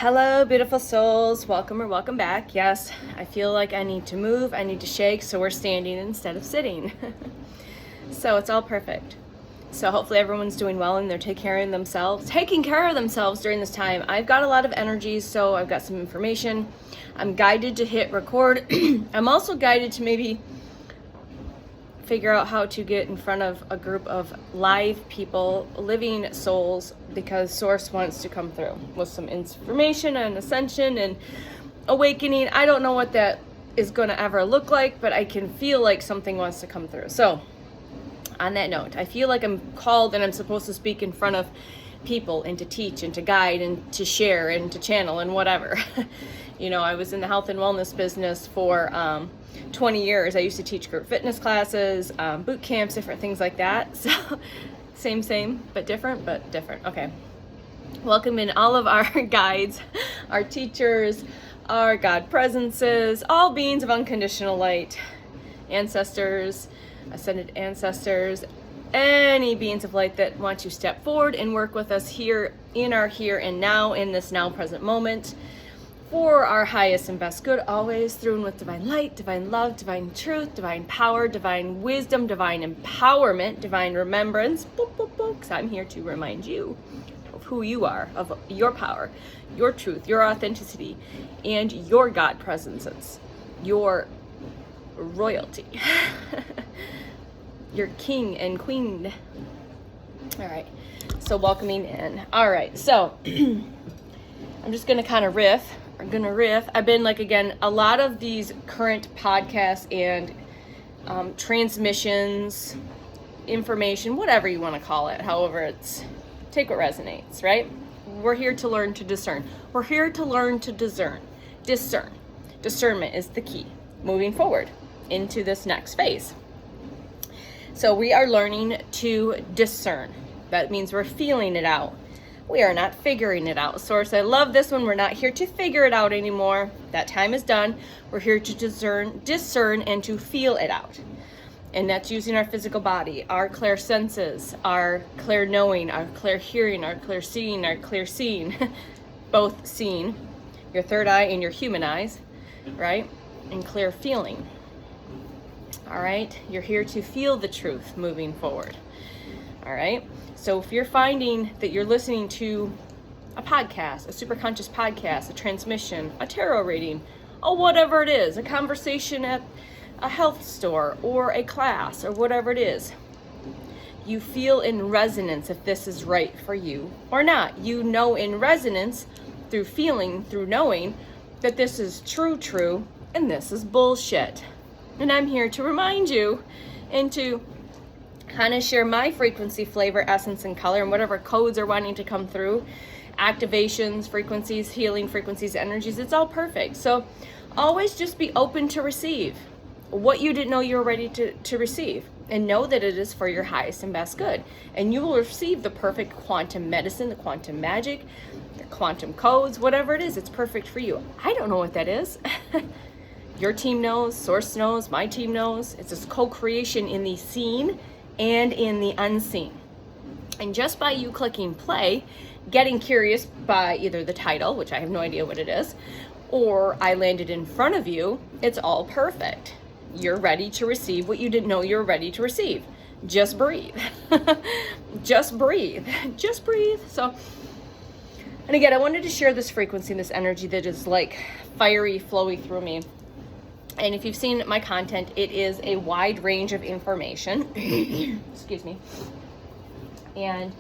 Hello, beautiful souls. Welcome or welcome back. Yes, I feel like I need to move, I need to shake, so we're standing instead of sitting. So it's all perfect. So hopefully everyone's doing well and they're taking care of themselves during this time. I've got a lot of energy, so I've got some information. I'm guided to hit record. I'm also guided to maybe figure out how to get in front of a group of live people, living souls, because Source wants to come through with some information and ascension and awakening. I don't know what that is going to ever look like, but I can feel like something wants to come through. So on that note, I feel like I'm called and I'm supposed to speak in front of people and to teach and to guide and to share and to channel and whatever. You know, I was in the health and wellness business for 20 years. I used to teach group fitness classes, boot camps, different things like that. So same, but different. Okay. Welcome in all of our guides, our teachers, our God presences, all beings of unconditional light, ancestors, ascended ancestors, any beings of light that want to step forward and work with us here in our here and now, in this now present moment, for our highest and best good, always through and with divine light, divine love, divine truth, divine power, divine wisdom, divine empowerment, divine remembrance, because I'm here to remind you of who you are, of your power, your truth, your authenticity, and your God presences, your royalty, your king and queen. All right, so welcoming in. All right, so I'm just going to kind of riff. I've been again, a lot of these current podcasts and transmissions, information, whatever you want to call it, however take what resonates, right? We're here to learn to discern. We're here to learn to discern. Discernment is the key moving forward into this next phase. So we are learning to discern. That means we're feeling it out. We are not figuring it out. Source, I love this one. We're not here to figure it out anymore. That time is done. We're here to discern and to feel it out. And that's using our physical body, our clear senses, our clear knowing, our clear hearing, our clear seeing, both seeing, your third eye and your human eyes, right? And clear feeling. All right? You're here to feel the truth moving forward. All right? So if you're finding that you're listening to a podcast, a super conscious podcast, a transmission, a tarot reading, or whatever it is, a conversation at a health store or a class or whatever it is, you feel in resonance if this is right for you or not. You know in resonance through feeling, through knowing that this is true, and this is bullshit. And I'm here to remind you and to kind of share my frequency, flavor, essence, and color, and whatever codes are wanting to come through, activations, frequencies, healing frequencies, energies, it's all perfect. So always just be open to receive what you didn't know you were ready to receive, and know that it is for your highest and best good. And you will receive the perfect quantum medicine, the quantum magic, the quantum codes, whatever it is, it's perfect for you. I don't know what that is. Your team knows, Source knows, my team knows. It's this co-creation in the seen and in the unseen. And just by you clicking play, getting curious by either the title, which I have no idea what it is, or I landed in front of you, it's all perfect. You're ready to receive what you didn't know you were ready to receive. Just breathe. Just breathe. So, and again, I wanted to share this frequency, this energy that is like fiery, flowy through me. And if you've seen my content, it is a wide range of information. Excuse me. And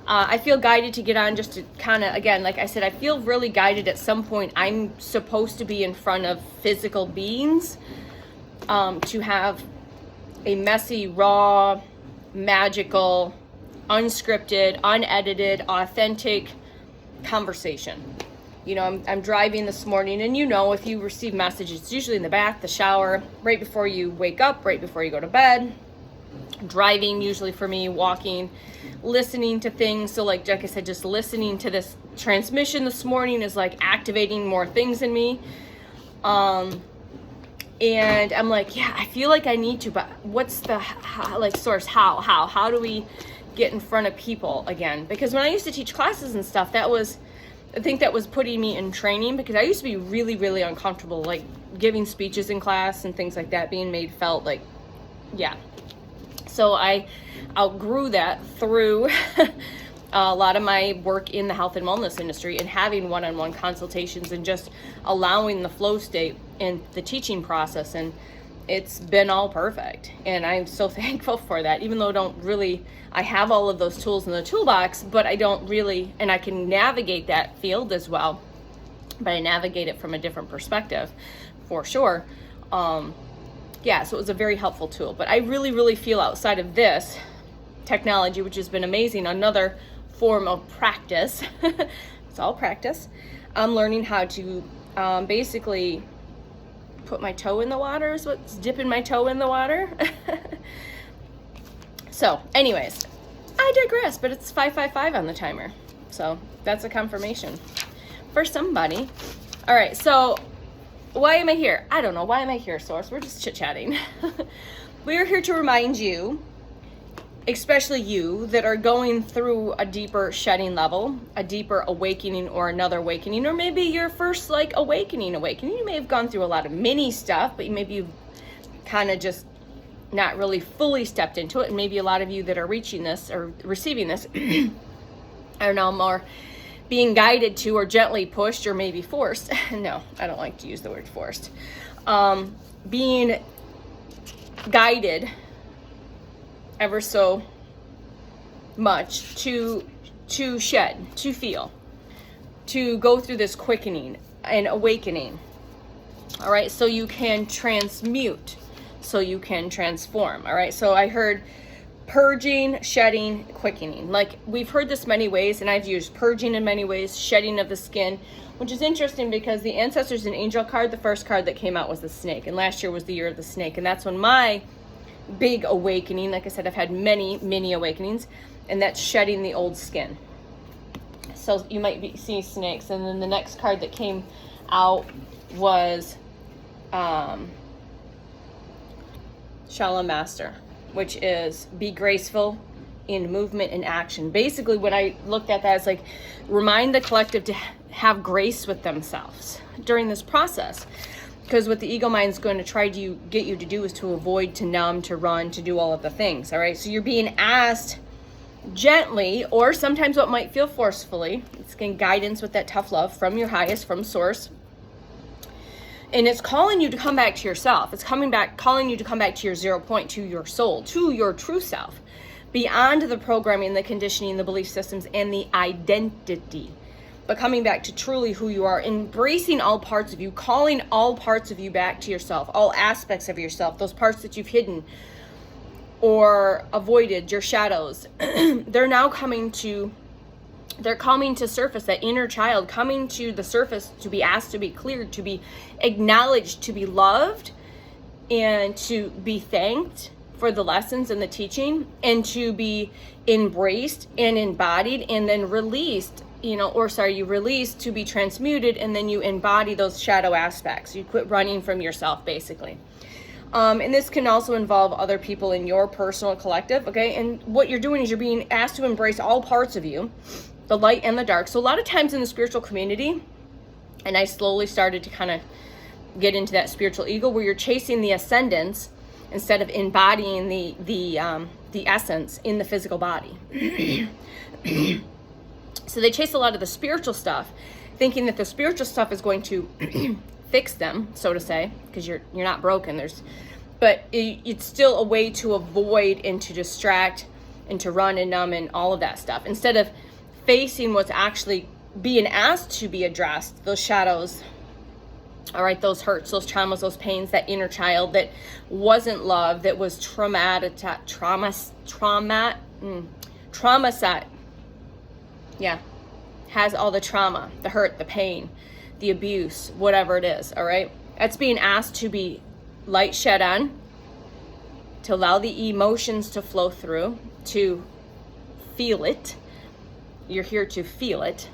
I feel guided to get on just to kind of, again, like I said, I feel really guided at some point. I'm supposed to be in front of physical beings to have a messy, raw, magical, unscripted, unedited, authentic conversation. You know, I'm driving this morning, and if you receive messages, it's usually in the bath, the shower, right before you wake up, right before you go to bed. Driving, usually for me, walking, listening to things. So like I said, just listening to this transmission this morning is like activating more things in me. And I'm like, yeah, I feel like I need to, but what's the, Source, how do we get in front of people again? Because when I used to teach classes and stuff, that was think that was putting me in training, because I used to be really, really uncomfortable, like giving speeches in class and things like that. Being made felt like, yeah. So I outgrew that through a lot of my work in the health and wellness industry, and having one-on-one consultations and just allowing the flow state in the teaching process. And it's been all perfect. And I'm so thankful for that, even though I have all of those tools in the toolbox, but I don't really, and I can navigate that field as well, but I navigate it from a different perspective for sure. Yeah, so it was a very helpful tool. But I really, really feel outside of this technology, which has been amazing, another form of practice, it's all practice, I'm learning how to basically put my toe in the water, is what's dipping my toe in the water. So anyways, I digress, but it's 5:55 on the timer. So that's a confirmation for somebody. All right, so why am I here? I don't know. Why am I here, Source? We're just chit-chatting. We are here to remind you, especially you that are going through a deeper shedding level, a deeper awakening or another awakening, or maybe your first like awakening. You may have gone through a lot of mini stuff, but maybe you've kind of just not really fully stepped into it. And maybe a lot of you that are reaching this or receiving this are now more being guided to, or gently pushed, or maybe forced. No, I don't like to use the word forced. Being guided ever so much to shed, to feel, to go through this quickening and awakening. All right, so you can transmute, so you can transform. All right, so I heard purging, shedding, quickening. Like, we've heard this many ways, and I've used purging in many ways, shedding of the skin, which is interesting because the Ancestors and Angel card, the first card that came out was the snake, and last year was the year of the snake, and that's when my big awakening, like I said, I've had many, many awakenings, and that's shedding the old skin. So you might be seeing snakes, and then the next card that came out was Shala Master, which is be graceful in movement and action. Basically, what I looked at that is like, remind the collective to have grace with themselves during this process. Because what the ego mind is going to try to get you to do is to avoid, to numb, to run, to do all of the things. All right. So you're being asked gently, or sometimes what might feel forcefully. It's getting guidance with that tough love from your highest, from source. And it's calling you to come back to yourself. It's calling you to come back to your 0 point, to your soul, to your true self, beyond the programming, the conditioning, the belief systems, and the identity. But coming back to truly who you are, embracing all parts of you, calling all parts of you back to yourself, all aspects of yourself, those parts that you've hidden or avoided, your shadows. They're now coming to surface, that inner child coming to the surface, to be asked to be cleared, to be acknowledged, to be loved, and to be thanked for the lessons and the teaching, and to be embraced and embodied, and then released, you release to be transmuted, and then you embody those shadow aspects. You quit running from yourself, basically. And this can also involve other people in your personal collective, okay? And what you're doing is you're being asked to embrace all parts of you, the light and the dark. So a lot of times in the spiritual community, and I slowly started to kind of get into that spiritual ego, where you're chasing the ascendance instead of embodying the essence in the physical body. So they chase a lot of the spiritual stuff, thinking that the spiritual stuff is going to fix them, so to say, because you're not broken. But it's still a way to avoid and to distract and to run and numb and all of that stuff, instead of facing what's actually being asked to be addressed, those shadows, all right, those hurts, those traumas, those pains, that inner child that wasn't loved, that was has all the trauma, the hurt, the pain, the abuse, whatever it is, all right? That's being asked to be light shed on, to allow the emotions to flow through, to feel it. You're here to feel it.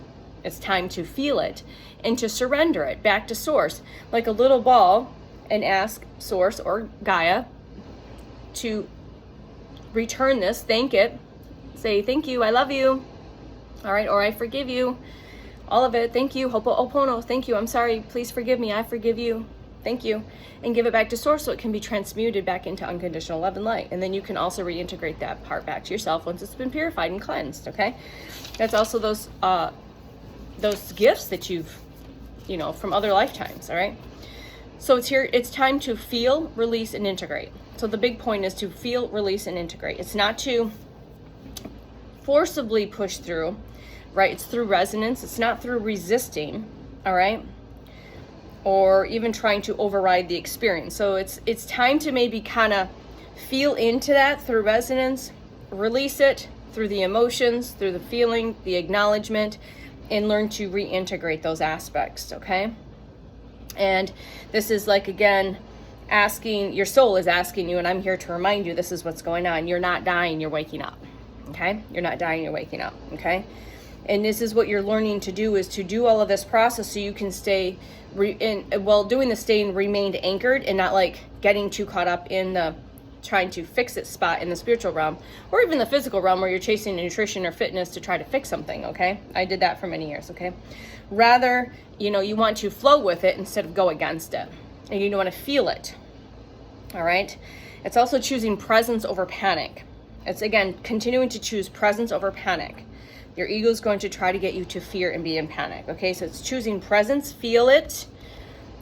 It's time to feel it and to surrender it back to source, like a little ball, and ask source or Gaia to return this, thank it, say thank you, I love you, all right, or I forgive you, all of it. Thank you. Ho'oponopono. Thank you. I'm sorry. Please forgive me. I forgive you. Thank you. And give it back to source so it can be transmuted back into unconditional love and light. And then you can also reintegrate that part back to yourself once it's been purified and cleansed, okay? That's also those gifts that you've, from other lifetimes, all right? So it's time to feel, release, and integrate. So the big point is to feel, release, and integrate. It's not to forcibly push through, right? It's through resonance. It's not through resisting, all right? Or even trying to override the experience. So it's time to maybe kind of feel into that through resonance, release it through the emotions, through the feeling, the acknowledgement, and learn to reintegrate those aspects, okay? And this is like, again, your soul is asking you, and I'm here to remind you, this is what's going on. You're not dying, you're waking up, okay? You're not dying, you're waking up, okay? And this is what you're learning to do, is to do all of this process so you can stay, doing the staying remained anchored and not like getting too caught up in the trying to fix it spot in the spiritual realm or even the physical realm where you're chasing nutrition or fitness to try to fix something, okay? I did that for many years, okay? Rather, you want to flow with it instead of go against it. And you want to feel it, all right? It's also choosing presence over panic. It's, again, continuing to choose presence over panic. Your ego is going to try to get you to fear and be in panic, okay? So it's choosing presence, feel it,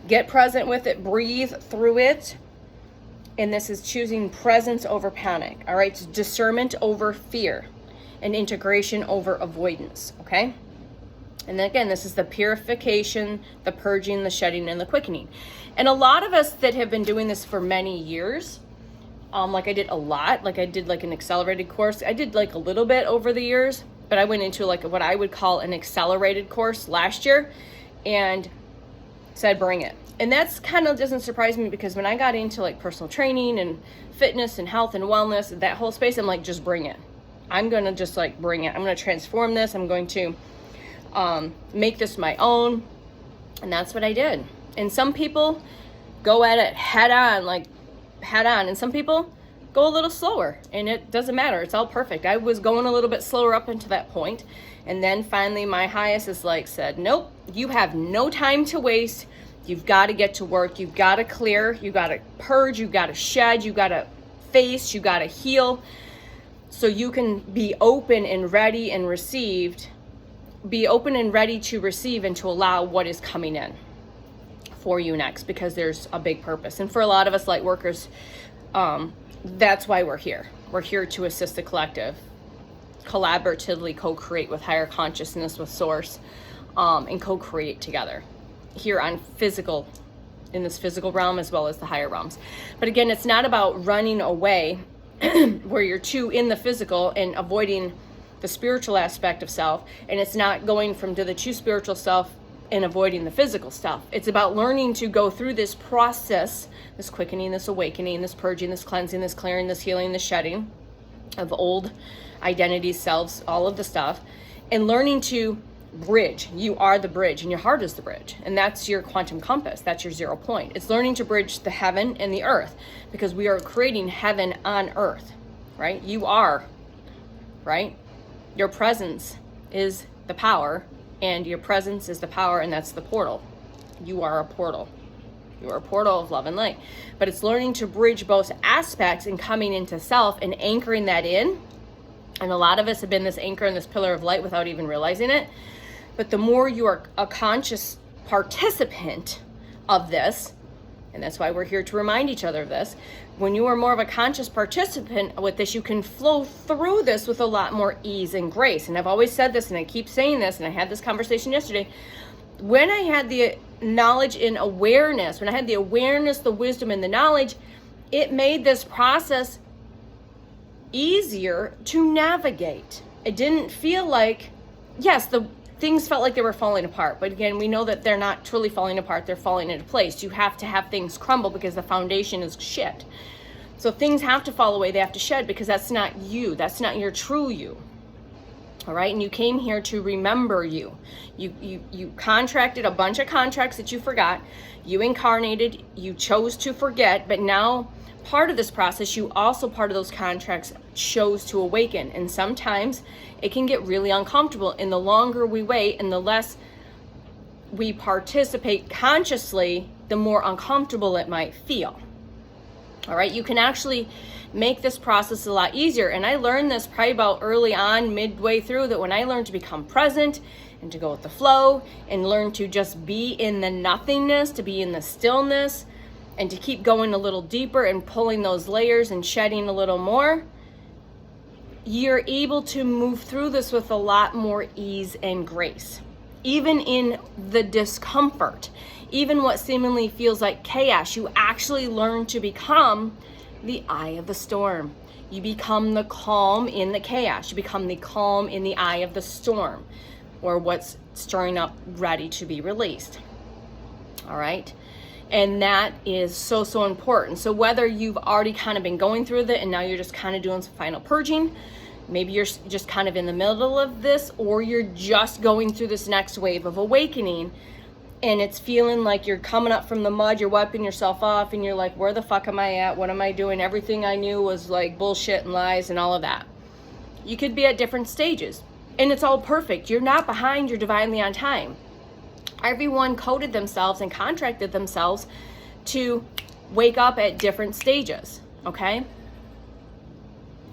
get present with it, breathe through it. And this is choosing presence over panic, all right? It's discernment over fear and integration over avoidance, okay? And then again, this is the purification, the purging, the shedding, and the quickening. And a lot of us that have been doing this for many years, like I did a lot, like I did like an accelerated course. I did like a little bit over the years, but I went into like what I would call an accelerated course last year and said, bring it. And that's kind of doesn't surprise me because when I got into like personal training and fitness and health and wellness, that whole space, I'm like, just bring it. I'm going to just like bring it. I'm going to transform this. I'm going to make this my own. And that's what I did. And some people go at it head on. And some people go a little slower, and it doesn't matter. It's all perfect. I was going a little bit slower up until that point. And then finally my highest is said, nope, you have no time to waste. You've got to get to work. You've got to clear. You got to purge. You got to shed. You got to face. You got to heal so you can be open and ready and received. Be open and ready to receive and to allow what is coming in for you next, because there's a big purpose. And for a lot of us light workers, that's why we're here. We're here to assist the collective, collaboratively co-create with higher consciousness, with source, and co-create together here on in this physical realm as well as the higher realms. But again, it's not about running away where you're too in the physical and avoiding the spiritual aspect of self. And it's not going to the true spiritual self and avoiding the physical stuff. It's about learning to go through this process, this quickening, this awakening, this purging, this cleansing, this clearing, this healing, this shedding of old identities, selves, all of the stuff, and learning to bridge. You are the bridge, and your heart is the bridge. And that's your quantum compass. That's your 0 point. It's learning to bridge the heaven and the earth, because we are creating heaven on earth, right? You are, right? Your presence is the power, and your presence is the power, and that's the portal. You are a portal. You are a portal of love and light. But it's learning to bridge both aspects and coming into self and anchoring that in. And a lot of us have been this anchor and this pillar of light without even realizing it. But the more you are a conscious participant of this, and that's why we're here to remind each other of this, when you are more of a conscious participant with this, you can flow through this with a lot more ease and grace. And I've always said this, and I keep saying this, and I had this conversation yesterday. When I had the knowledge and awareness, when I had the awareness, the wisdom, and the knowledge, it made this process easier to navigate. It didn't feel like, yes, the things felt like they were falling apart. But again, we know that they're not truly falling apart. They're falling into place. You have to have things crumble because the foundation is shit. So things have to fall away. They have to shed because that's not you. That's not your true you. All right. And you came here to remember you. You contracted a bunch of contracts that you forgot. You incarnated. You chose to forget. But now part of this process, you also part of those contracts chose to awaken. And sometimes it can get really uncomfortable. And the longer we wait and the less we participate consciously, the more uncomfortable it might feel. All right, you can actually make this process a lot easier. And I learned this probably about early on, midway through, that when I learned to become present and to go with the flow and learn to just be in the nothingness, to be in the stillness, and to keep going a little deeper and pulling those layers and shedding a little more, you're able to move through this with a lot more ease and grace. Even in the discomfort, even what seemingly feels like chaos, you actually learn to become the eye of the storm. You become the calm in the chaos. You become the calm in the eye of the storm, or what's stirring up, ready to be released. All right. And that is so, so important. So whether you've already kind of been going through it and now you're just kind of doing some final purging, maybe you're just kind of in the middle of this, or you're just going through this next wave of awakening and it's feeling like you're coming up from the mud, you're wiping yourself off and you're like, where the fuck am I at? What am I doing? Everything I knew was like bullshit and lies and all of that. You could be at different stages and it's all perfect. You're not behind, you're divinely on time. Everyone coded themselves and contracted themselves to wake up at different stages, okay?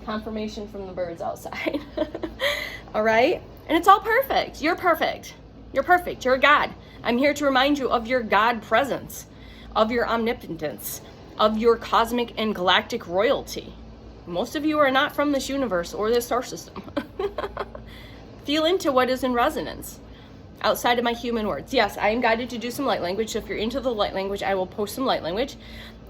Confirmation from the birds outside. All right? And it's all perfect. You're perfect. You're perfect. You're a God. I'm here to remind you of your God presence, of your omnipotence, of your cosmic and galactic royalty. Most of you are not from this universe or this star system. Feel into what is in resonance outside of my human words. Yes, I am guided to do some light language. So if you're into the light language, I will post some light language.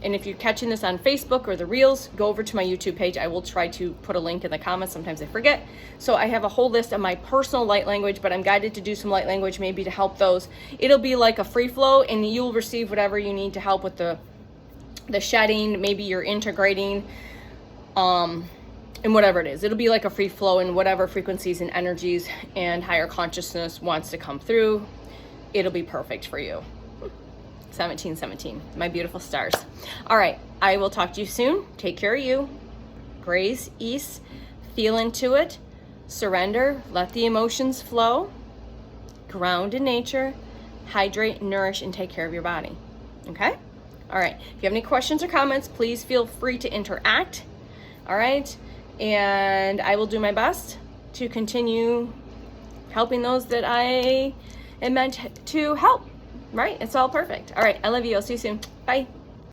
And if you're catching this on Facebook or the Reels, go over to my YouTube page. I will try to put a link in the comments. Sometimes I forget. So I have a whole list of my personal light language, but I'm guided to do some light language maybe to help those. It'll be like a free flow and you'll receive whatever you need to help with the shedding. Maybe you're integrating, and whatever it is. It'll be like a free flow in whatever frequencies and energies and higher consciousness wants to come through. It'll be perfect for you. 1717, my beautiful stars. All right, I will talk to you soon. Take care of you. Grace, ease, feel into it, surrender, let the emotions flow, ground in nature, hydrate, nourish, and take care of your body. Okay? All right, if you have any questions or comments, please feel free to interact. All right, and I will do my best to continue helping those that I am meant to help. Right? It's all perfect. All right. I love you. I'll see you soon. Bye.